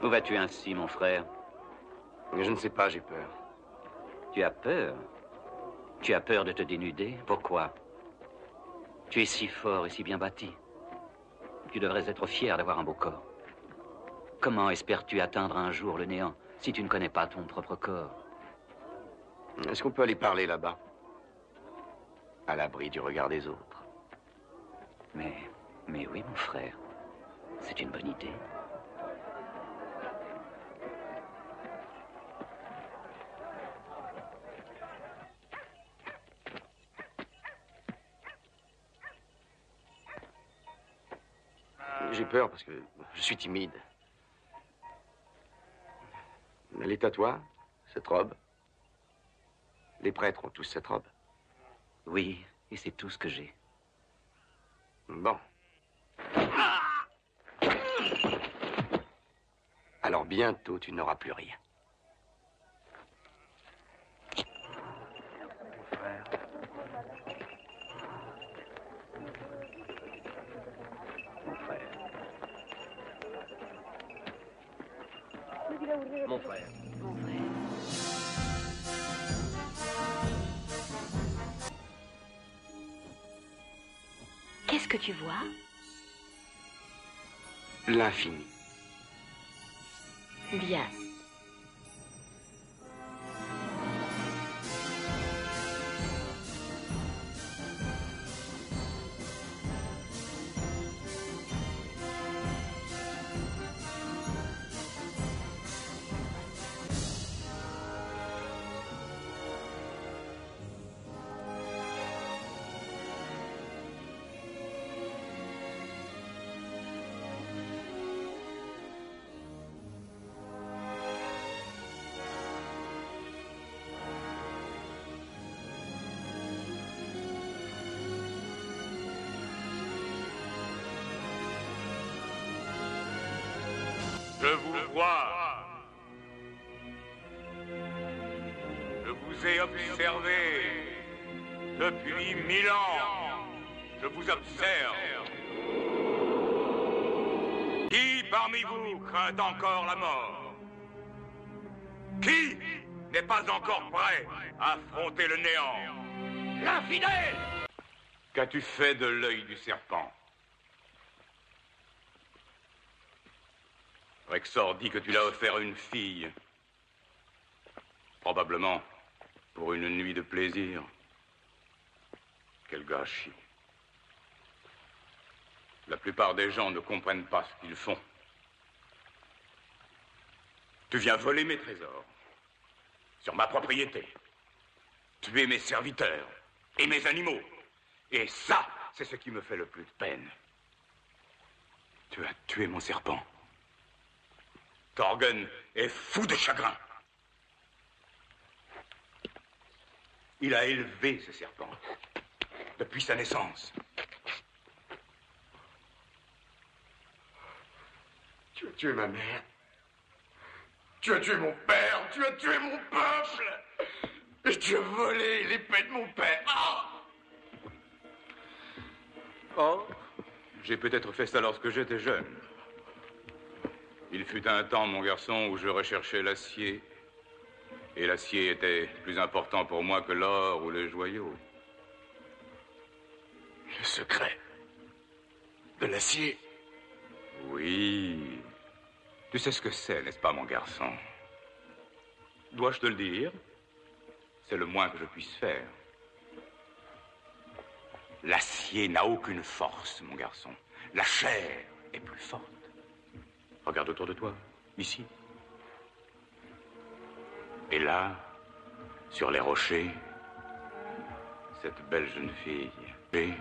Où vas-tu ainsi, mon frère? Je ne sais pas, j'ai peur. Tu as peur? Tu as peur de te dénuder? Pourquoi? Tu es si fort et si bien bâti. Tu devrais être fier d'avoir un beau corps. Comment espères-tu atteindre un jour le néant si tu ne connais pas ton propre corps? Est-ce qu'on peut aller parler là-bas? À l'abri du regard des autres. Mais oui, mon frère. C'est une bonne idée. J'ai peur parce que je suis timide. Elle est à toi, cette robe? Les prêtres ont tous cette robe. Oui, et c'est tout ce que j'ai. Bon. Alors bientôt, tu n'auras plus rien. Mon frère. Mon frère. Mon frère. Mon frère. Qu'est-ce que tu vois? L'infini. Bien. Je vous vois. Je vous ai observé depuis 1000 ans. Je vous observe. Qui parmi vous craint encore la mort? Qui n'est pas encore prêt à affronter le néant? L'infidèle! Qu'as-tu fait de l'œil du serpent? Rexor dit que tu l'as offert à une fille. Probablement pour une nuit de plaisir. Quel gâchis. La plupart des gens ne comprennent pas ce qu'ils font. Tu viens voler mes trésors. Sur ma propriété. Tuer mes serviteurs et mes animaux. Et ça, c'est ce qui me fait le plus de peine. Tu as tué mon serpent. Torgun est fou de chagrin. Il a élevé ce serpent depuis sa naissance. Tu as tué ma mère. Tu as tué mon père. Tu as tué mon peuple. Et tu as volé l'épée de mon père. Oh, j'ai peut-être fait ça lorsque j'étais jeune. Il fut un temps, mon garçon, où je recherchais l'acier. Et l'acier était plus important pour moi que l'or ou les joyaux. Le secret de l'acier. Oui. Tu sais ce que c'est, n'est-ce pas, mon garçon? Dois-je te le dire? C'est le moins que je puisse faire. L'acier n'a aucune force, mon garçon. La chair est plus forte. Regarde autour de toi, ici. Et là, sur les rochers, cette belle jeune fille. Et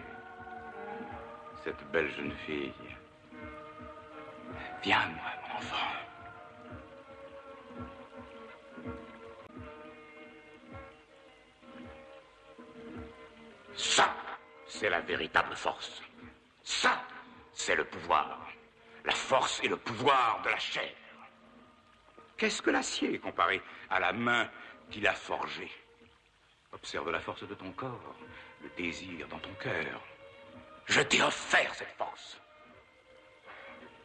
cette belle jeune fille. Viens, moi, mon enfant. Ça, c'est la véritable force. Ça, c'est le pouvoir. La force et le pouvoir de la chair. Qu'est-ce que l'acier comparé à la main qui l'a forgé? Observe la force de ton corps, le désir dans ton cœur. Je t'ai offert cette force.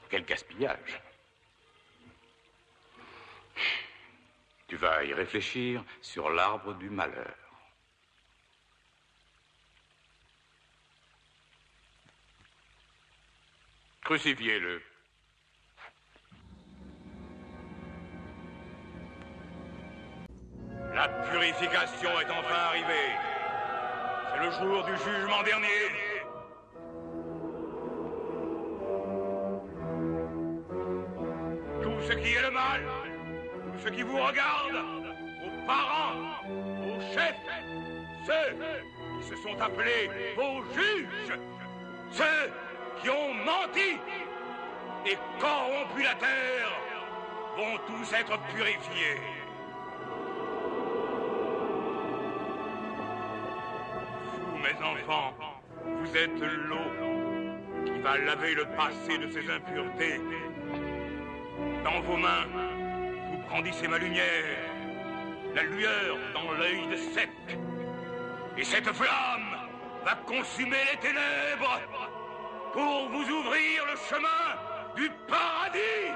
Quel gaspillage. Tu vas y réfléchir sur l'arbre du malheur. Crucifiez-le. La purification est enfin arrivée. C'est le jour du jugement dernier. Tout ce qui est le mal, tout ce qui vous regarde, vos parents, vos chefs, ceux qui se sont appelés vos juges, ceux qui ont menti et corrompu la terre, vont tous être purifiés. Vous, mes enfants, vous êtes l'eau qui va laver le passé de ses impuretés. Dans vos mains, vous brandissez ma lumière, la lueur dans l'œil de Seth. Et cette flamme va consumer les ténèbres pour vous ouvrir le chemin du paradis.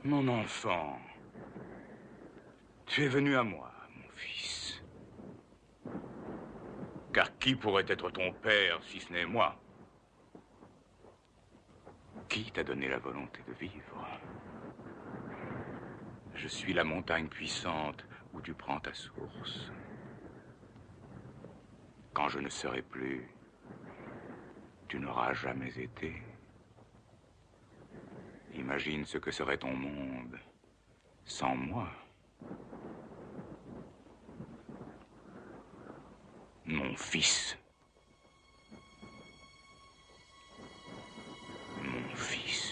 Mon enfant, tu es venu à moi, mon fils. Car qui pourrait être ton père si ce n'est moi? Qui t'a donné la volonté de vivre? Je suis la montagne puissante où tu prends ta source. Quand je ne serai plus, tu n'auras jamais été. Imagine ce que serait ton monde sans moi. Mon fils. Mon fils.